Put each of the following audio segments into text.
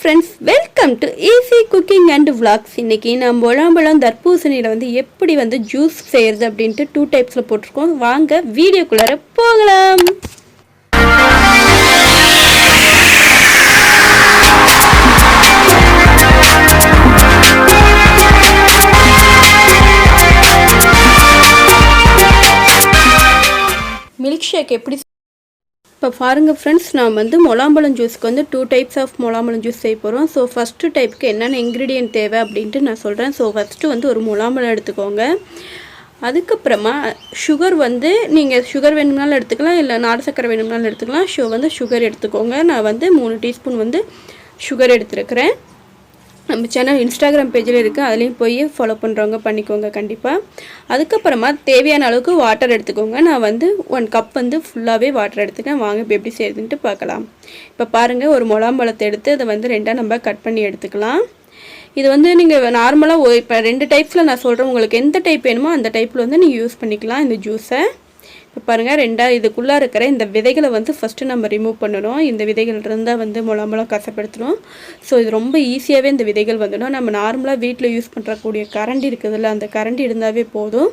friends, welcome to easy cooking and vlogs. இன்னைக்கு நான் முழாம்பழம் தர்பூசணியில வந்து எப்படி வந்து ஜூஸ் செய்யறது அப்படினு 2 டைப்ஸ்ல போட்டுருக்கோம். வாங்க வீடியோக்குள்ள போகலாம். மில்க் ஷேக் எப்படி இப்போ பாருங்கள் ஃப்ரெண்ட்ஸ், நான் வந்து முலாம்பழம் ஜூஸ்க்கு வந்து 2 டைப்ஸ் ஆஃப் முலாம்பழம் ஜூஸ் செய்ய போகிறோம். ஸோ ஃபஸ்ட்டு டைப்புக்கு என்னென்ன இன்க்ரீடியன்ட் தேவை அப்படின்ட்டு நான் சொல்கிறேன். ஸோ ஃபஸ்ட்டு வந்து ஒரு முலாம்பழம் எடுத்துக்கோங்க. அதுக்கப்புறமா சுகர் வந்து நீங்கள் சுகர் வேணும்னாலும் எடுத்துக்கலாம், இல்லை நாட்டு சக்கரை வேணும்னாலும் எடுத்துக்கலாம். சுகர் எடுத்துக்கோங்க. நான் வந்து 3 டீஸ்பூன் வந்து சுகர் எடுத்துருக்கிறேன். நம்ம சேனல் இன்ஸ்டாகிராம் பேஜில் இருக்குது, அதுலேயும் போய் ஃபாலோ பண்ணுறவங்க பண்ணிக்கோங்க கண்டிப்பாக. அதுக்கப்புறமா தேவையான அளவுக்கு வாட்டர் எடுத்துக்கோங்க. நான் வந்து 1 கப் வந்து ஃபுல்லாகவே வாட்டர் எடுத்துக்கேன். வாங்க இப்போ எப்படி செய்யுதுன்ட்டு பார்க்கலாம். இப்போ பாருங்கள், ஒரு முலாம்பழத்தை எடுத்து அதை வந்து 2ஆக நம்ம கட் பண்ணி எடுத்துக்கலாம். இது வந்து நீங்கள் நார்மலாக இப்போ 2 டைப்ஸில் நான் சொல்கிறேன். உங்களுக்கு எந்த டைப் வேணுமோ அந்த டைப்பில் வந்து நீங்கள் யூஸ் பண்ணிக்கலாம் இந்த ஜூஸை. இப்போ பாருங்கள், இதுக்குள்ளே இருக்கிற இந்த விதைகளை வந்து ஃபஸ்ட்டு நம்ம ரிமூவ் பண்ணணும். இந்த விதைகள் இருந்தால் வந்து முலாம்பழம் கசப்படுத்தணும். ஸோ இது ரொம்ப ஈஸியாகவே இந்த விதைகள் வந்துடும். நம்ம நார்மலாக வீட்டில் யூஸ் பண்ணுறக்கூடிய கரண்டி இருக்குதுல்ல, அந்த கரண்டி இருந்தாவே போதும்.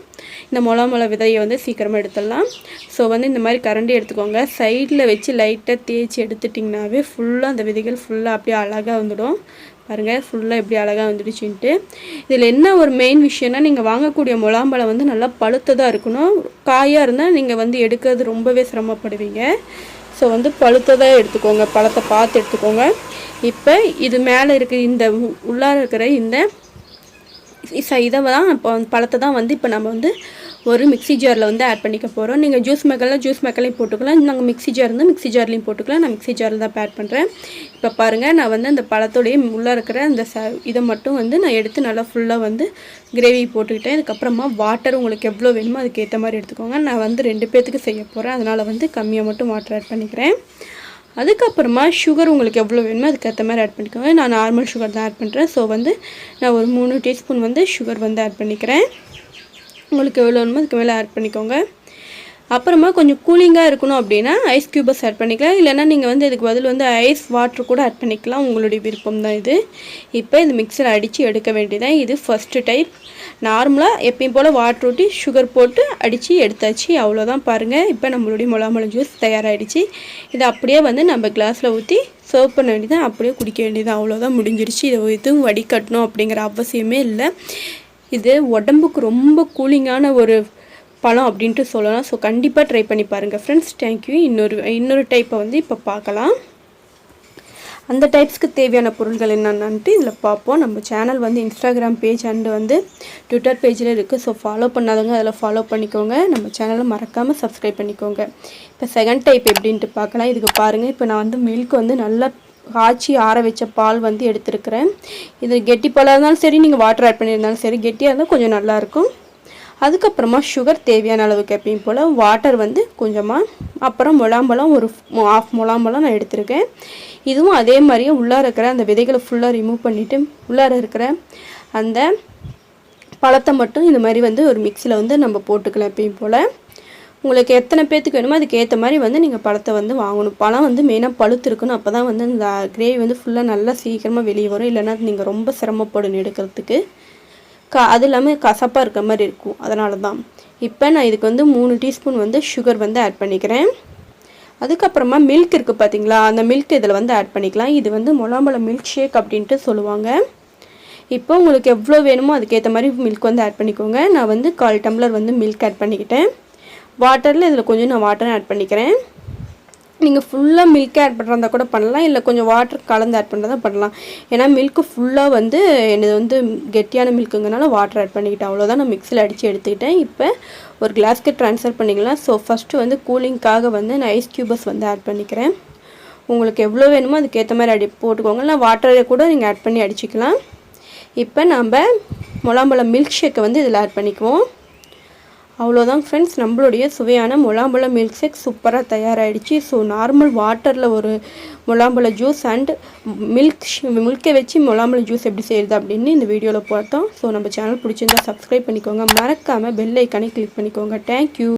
இந்த முலாம்பழ விதையை வந்து சீக்கிரமாக எடுத்துடலாம். ஸோ வந்து இந்த மாதிரி கரண்டி எடுத்துக்கோங்க. சைடில் வச்சு லைட்டாக தேய்ச்சி எடுத்துட்டிங்கனாவே ஃபுல்லாக அந்த விதைகள் ஃபுல்லாக அப்படியே அழகாக வந்துடும். பாருங்கள், ஃபுல்லாக எப்படி அழகாக வந்துடுச்சுன்ட்டு. இதில் என்ன ஒரு மெயின் விஷயம்னா, நீங்கள் வாங்கக்கூடிய முலாம்பழம் வந்து நல்லா பழுத்ததாக இருக்கணும். காயாக இருந்தால் நீங்கள் வந்து எடுக்கிறது ரொம்பவே சிரமப்படுவீங்க. ஸோ வந்து பழுத்ததாக எடுத்துக்கோங்க, பழத்தை பார்த்து எடுத்துக்கோங்க. இப்போ இது மேலே இருக்கிற இந்த உள்ளார இருக்கிற இந்த இதை தான் இப்போ பழத்தை தான் வந்து இப்போ நம்ம வந்து ஒரு மிக்ஸி ஜாரில் வந்து ஆட் பண்ணிக்க போகிறோம். நீங்கள் ஜூஸ் மேக்கர்லையும் போட்டுக்கலாம். நாங்கள் மிக்ஸி ஜார் இருந்தால் மிக்ஸி ஜார்லையும் போட்டுக்கலாம். நான் மிக்ஸி ஜாரில் தான் ஆட் பண்ணுறேன். இப்போ பாருங்கள், நான் வந்து அந்த பழத்தோடைய உள்ளே இருக்கிற அந்த இதை மட்டும் வந்து நான் எடுத்து நல்லா ஃபுல்லாக வந்து கிரேவி போட்டுக்கிட்டேன். அதுக்கப்புறமா வாட்டர் உங்களுக்கு எவ்வளோ வேணுமோ அதுக்கேற்ற மாதிரி எடுத்துக்கோங்க. நான் வந்து 2 பேர்த்துக்கு செய்ய போகிறேன், அதனால் வந்து கம்மியாக மட்டும் வாட்டர் ஆட் பண்ணிக்கிறேன். அதுக்கப்புறமா சுகர் உங்களுக்கு எவ்வளோ வேணுமோ அதுக்கேற்ற மாதிரி ஆட் பண்ணிக்கோங்க. நான் நார்மல் சுகர் தான் ஆட் பண்ணுறேன். ஸோ வந்து நான் ஒரு 3 டீஸ்பூன் வந்து சுகர் வந்து ஆட் பண்ணிக்கிறேன். உங்களுக்கு எவ்வளோ வேணுமோ அதுக்கு மேலே ஆட் பண்ணிக்கோங்க. அப்புறமா கொஞ்சம் கூலிங்காக இருக்கணும் அப்படின்னா ஐஸ் க்யூபஸ் ஆட் பண்ணிக்கலாம். இல்லைனா நீங்கள் வந்து இதுக்கு பதில் வந்து ஐஸ் வாட்டர் கூட ஆட் பண்ணிக்கலாம். உங்களுடைய விருப்பம் தான் இது. இப்போ இந்த மிக்சர் அடித்து எடுக்க வேண்டியதான். இது ஃபஸ்ட்டு டைப். நார்மலாக எப்பயும் போல் வாட்டர் ஊற்றி சுகர் போட்டு அடித்து எடுத்தாச்சு. அவ்வளோதான். பாருங்கள், இப்போ நம்மளுடைய முலாம்பழம் ஜூஸ் தயாராகிடுச்சு. இதை அப்படியே வந்து நம்ம கிளாஸில் ஊற்றி சர்வ் பண்ண வேண்டியதான், அப்படியே குடிக்க வேண்டியதான். அவ்வளோதான், முடிஞ்சிருச்சு. இதை எதுவும் வடிகட்டணும் அப்படிங்கிற அவசியமே இல்லை. இது உடம்புக்கு ரொம்ப கூலிங்கான ஒரு பழம் அப்படின்ட்டு சொல்லலாம். ஸோ கண்டிப்பாக ட்ரை பண்ணி பாருங்கள் ஃப்ரெண்ட்ஸ். தேங்க்யூ. இன்னொரு டைப்பை வந்து இப்போ பார்க்கலாம். அந்த டைப்ஸ்க்கு தேவையான பொருட்கள் என்னென்னட்டு இதில் பார்ப்போம். நம்ம சேனல் வந்து இன்ஸ்டாகிராம் பேஜ் அண்டு வந்து ட்விட்டர் பேஜில் இருக்குது. ஸோ ஃபாலோ பண்ணாதவங்க அதில் ஃபாலோ பண்ணிக்கோங்க. நம்ம சேனலை மறக்காமல் சப்ஸ்கிரைப் பண்ணிக்கோங்க. இப்போ செகண்ட் டைப் எப்படின்ட்டு பார்க்கலாம். இதுக்கு பாருங்கள், இப்போ நான் வந்து மில்க் வந்து நல்லா காய்ச்சி ஆற வச்ச பால் வந்து எடுத்துருக்கிறேன். இது கெட்டி பாலாக இருந்தாலும் சரி, நீங்கள் வாட்டர் ஆட் பண்ணியிருந்தாலும் சரி, கெட்டியாக இருந்தால் கொஞ்சம் நல்லாயிருக்கும். அதுக்கப்புறமா சுகர் தேவையான அளவுக்கு எப்பயும் போல், வாட்டர் வந்து கொஞ்சமாக, அப்புறம் முலாம்பழம் ஒரு ½ முலாம்பழம் நான் எடுத்திருக்கேன். இதுவும் அதே மாதிரியே உள்ளார இருக்கிற அந்த விதைகளை ஃபுல்லாக ரிமூவ் பண்ணிவிட்டு உள்ளார இருக்கிற அந்த பழத்தை மட்டும் இந்த மாதிரி வந்து ஒரு மிக்ஸியில் வந்து நம்ம போட்டுக்கலாம். எப்பயும் போல் உங்களுக்கு எத்தனை பேர்த்துக்கு வேணுமோ அதுக்கு ஏற்ற மாதிரி வந்து நீங்கள் பழத்தை வந்து வாங்கணும். பழம் வந்து மெயினாக பழுத்து இருக்கணும். அப்போ தான் வந்து இந்த கிரேவி வந்து ஃபுல்லாக நல்லா சீக்கிரமாக வெளியே வரும். இல்லைன்னா நீங்கள் ரொம்ப சிரமப்படணும் எடுக்கிறதுக்கு. அது இல்லாமல் கசப்பாக இருக்கிற மாதிரி இருக்கும். அதனால தான் இப்போ நான் இதுக்கு வந்து 3 டீஸ்பூன் வந்து சுகர் வந்து ஆட் பண்ணிக்கிறேன். அதுக்கப்புறமா மில்க் இருக்குது பார்த்தீங்களா, அந்த மில்க் இதில் வந்து ஆட் பண்ணிக்கலாம். இது வந்து முலாம்பழம் மில்க் ஷேக் அப்படின்ட்டு சொல்லுவாங்க. இப்போ உங்களுக்கு எவ்வளோ வேணுமோ அதுக்கேற்ற மாதிரி மில்க் வந்து ஆட் பண்ணிக்கோங்க. நான் வந்து 1/4 டம்ளர் வந்து மில்க் ஆட் பண்ணிக்கிட்டேன். வாட்டரில் இதில் கொஞ்சம் நான் வாட்டர் ஆட் பண்ணிக்கிறேன். நீங்கள் ஃபுல்லாக மில்க் ஆட் பண்ணுறதா கூட பண்ணலாம், இல்லை கொஞ்சம் வாட்டர் கலந்து ஆட் பண்ணுறதா பண்ணலாம். ஏன்னா மில்க்கு ஃபுல்லாக வந்து என்னது வந்து கெட்டியான மில்க்குங்கனால வாட்டர் ஆட் பண்ணிக்கிட்டேன். அவ்வளோதான். நான் மிக்ஸியில் அடித்து எடுத்துக்கிட்டேன். இப்போ ஒரு கிளாஸ்க்கு ட்ரான்ஸ்ஃபர் பண்ணிக்கலாம். ஸோ ஃபஸ்ட்டு வந்து கூலிங்காக வந்து நான் ஐஸ் க்யூபஸ் வந்து ஆட் பண்ணிக்கிறேன். உங்களுக்கு எவ்வளோ வேணுமோ அதுக்கேற்ற மாதிரி போட்டுக்கோங்க. இல்லை வாட்டரை கூட நீங்கள் ஆட் பண்ணி அடிச்சிக்கலாம். இப்போ நம்ம முலாம்பழம் மில்க் ஷேக்கை வந்து இதில் ஆட் பண்ணிக்குவோம். அவ்வளோதான் ஃப்ரெண்ட்ஸ், நம்மளுடைய சுவையான முலாம்பழம் மில்க் ஷேக் சூப்பராக தயாராகிடுச்சு. ஸோ நார்மல் வாட்டரில் ஒரு முலாம்பழ ஜூஸ் அண்ட் மில்கை வச்சு முலாம்பழ ஜூஸ் எப்படி செய்யுது அப்படின்னு இந்த வீடியோவில் பார்த்தோம். ஸோ நம்ம சேனல் பிடிச்சிருந்தா சப்ஸ்கிரைப் பண்ணிக்கோங்க. மறக்காமல் பெல் ஐக்கானை கிளிக் பண்ணிக்கோங்க. தேங்க்யூ.